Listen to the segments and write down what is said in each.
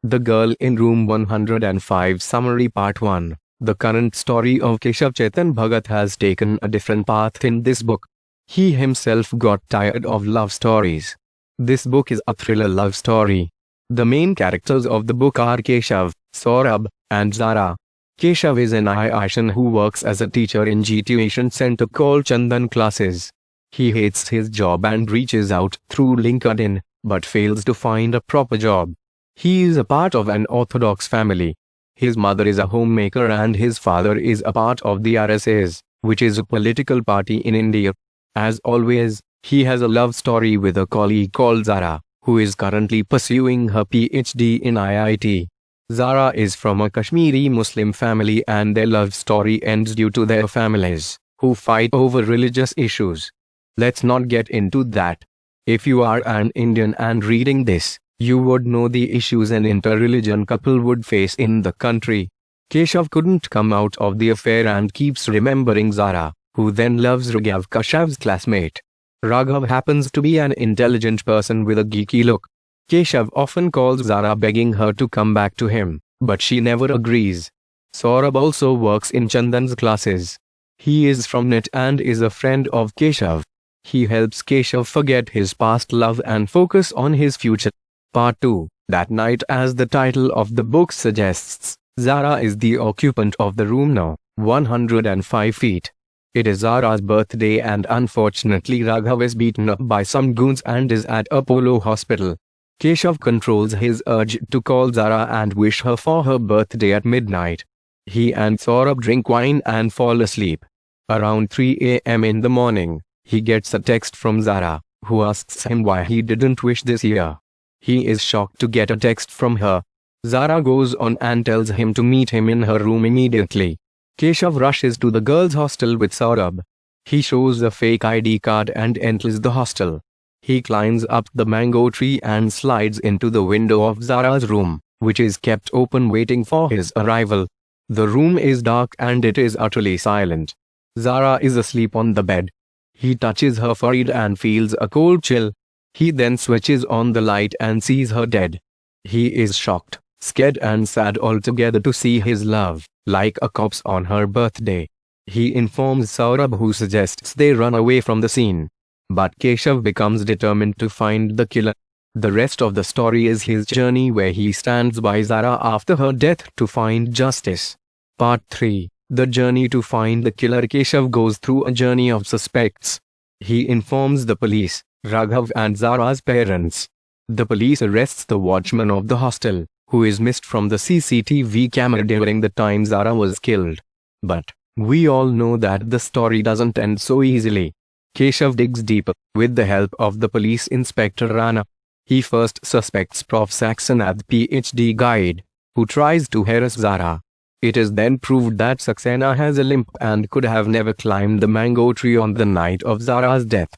The Girl in Room 105 Summary Part 1. The current story of Keshav Chetan Bhagat has taken a different path in this book. He himself got tired of love stories. This book is a thriller love story. The main characters of the book are Keshav, Saurabh, and Zara. Keshav is an Asian who works as a teacher in a tuition center called Chandan Classes. He hates his job and reaches out through LinkedIn, but fails to find a proper job. He is a part of an Orthodox family. His mother is a homemaker and his father is a part of the RSS, which is a political party in India. As always, he has a love story with a colleague called Zara, who is currently pursuing her PhD in IIT. Zara is from a Kashmiri Muslim family and their love story ends due to their families, who fight over religious issues. Let's not get into that. If you are an Indian and reading this, you would know the issues an inter-religion couple would face in the country. Keshav couldn't come out of the affair and keeps remembering Zara, who then loves Raghav, Keshav's classmate. Raghav happens to be an intelligent person with a geeky look. Keshav often calls Zara begging her to come back to him, but she never agrees. Saurabh also works in Chandan's classes. He is from NIT and is a friend of Keshav. He helps Keshav forget his past love and focus on his future. Part 2. That night, as the title of the book suggests, Zara is the occupant of the room now, 105 feet. It is Zara's birthday and unfortunately Raghav is beaten up by some goons and is at Apollo Hospital. Keshav controls his urge to call Zara and wish her for her birthday at midnight. He and Saurabh drink wine and fall asleep. Around 3 a.m. in the morning, he gets a text from Zara, who asks him why he didn't wish this year. He is shocked to get a text from her. Zara goes on and tells him to meet him in her room immediately. Keshav rushes to the girls' hostel with Saurabh. He shows a fake ID card and enters the hostel. He climbs up the mango tree and slides into the window of Zara's room, which is kept open waiting for his arrival. The room is dark and it is utterly silent. Zara is asleep on the bed. He touches her forehead and feels a cold chill. He then switches on the light and sees her dead. He is shocked, scared and sad altogether to see his love, like a corpse on her birthday. He informs Saurabh, who suggests they run away from the scene. But Keshav becomes determined to find the killer. The rest of the story is his journey where he stands by Zara after her death to find justice. Part 3. The journey to find the killer. Keshav goes through a journey of suspects. He informs the police, Raghav and Zara's parents. The police arrests the watchman of the hostel, who is missed from the CCTV camera during the time Zara was killed. But we all know that the story doesn't end so easily. Keshav digs deeper, with the help of the police inspector Rana. He first suspects Prof. Saxena, the PhD guide, who tries to harass Zara. It is then proved that Saxena has a limp and could have never climbed the mango tree on the night of Zara's death.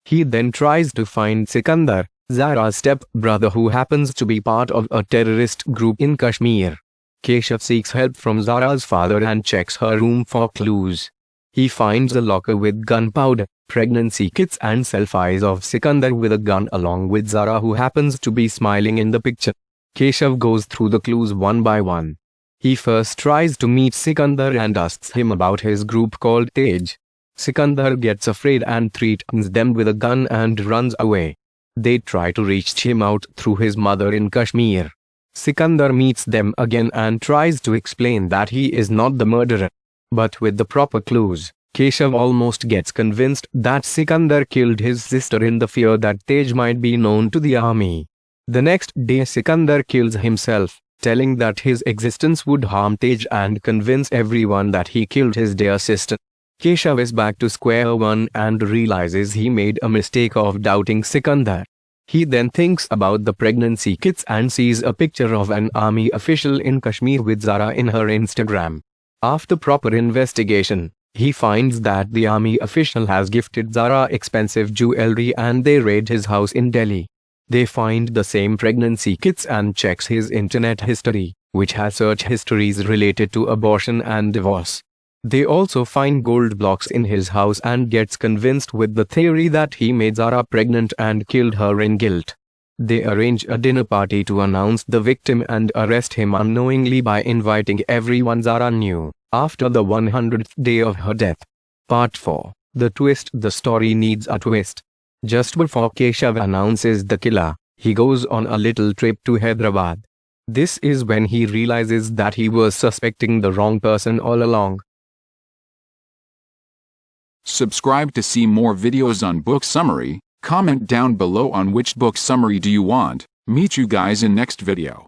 He then tries to find Sikandar, Zara's step-brother, who happens to be part of a terrorist group in Kashmir. Keshav seeks help from Zara's father and checks her room for clues. He finds a locker with gunpowder, pregnancy kits and selfies of Sikandar with a gun along with Zara, who happens to be smiling in the picture. Keshav goes through the clues one by one. He first tries to meet Sikandar and asks him about his group called Tej. Sikandar gets afraid and threatens them with a gun and runs away. They try to reach him out through his mother in Kashmir. Sikandar meets them again and tries to explain that he is not the murderer. But with the proper clues, Keshav almost gets convinced that Sikandar killed his sister in the fear that Tej might be known to the army. The next day Sikandar kills himself, telling that his existence would harm Tej and convince everyone that he killed his dear sister. Keshav is back to square one and realizes he made a mistake of doubting Sikandar. He then thinks about the pregnancy kits and sees a picture of an army official in Kashmir with Zara in her Instagram. After proper investigation, he finds that the army official has gifted Zara expensive jewelry and they raid his house in Delhi. They find the same pregnancy kits and checks his internet history, which has search histories related to abortion and divorce. They also find gold blocks in his house and gets convinced with the theory that he made Zara pregnant and killed her in guilt. They arrange a dinner party to announce the victim and arrest him unknowingly by inviting everyone Zara knew, after the 100th day of her death. Part 4. The twist. The story needs a twist. Just before Keshav announces the killer, he goes on a little trip to Hyderabad. This is when he realizes that he was suspecting the wrong person all along. Subscribe to see more videos on book summary. Comment down below on which book summary do you want. Meet you guys in next video.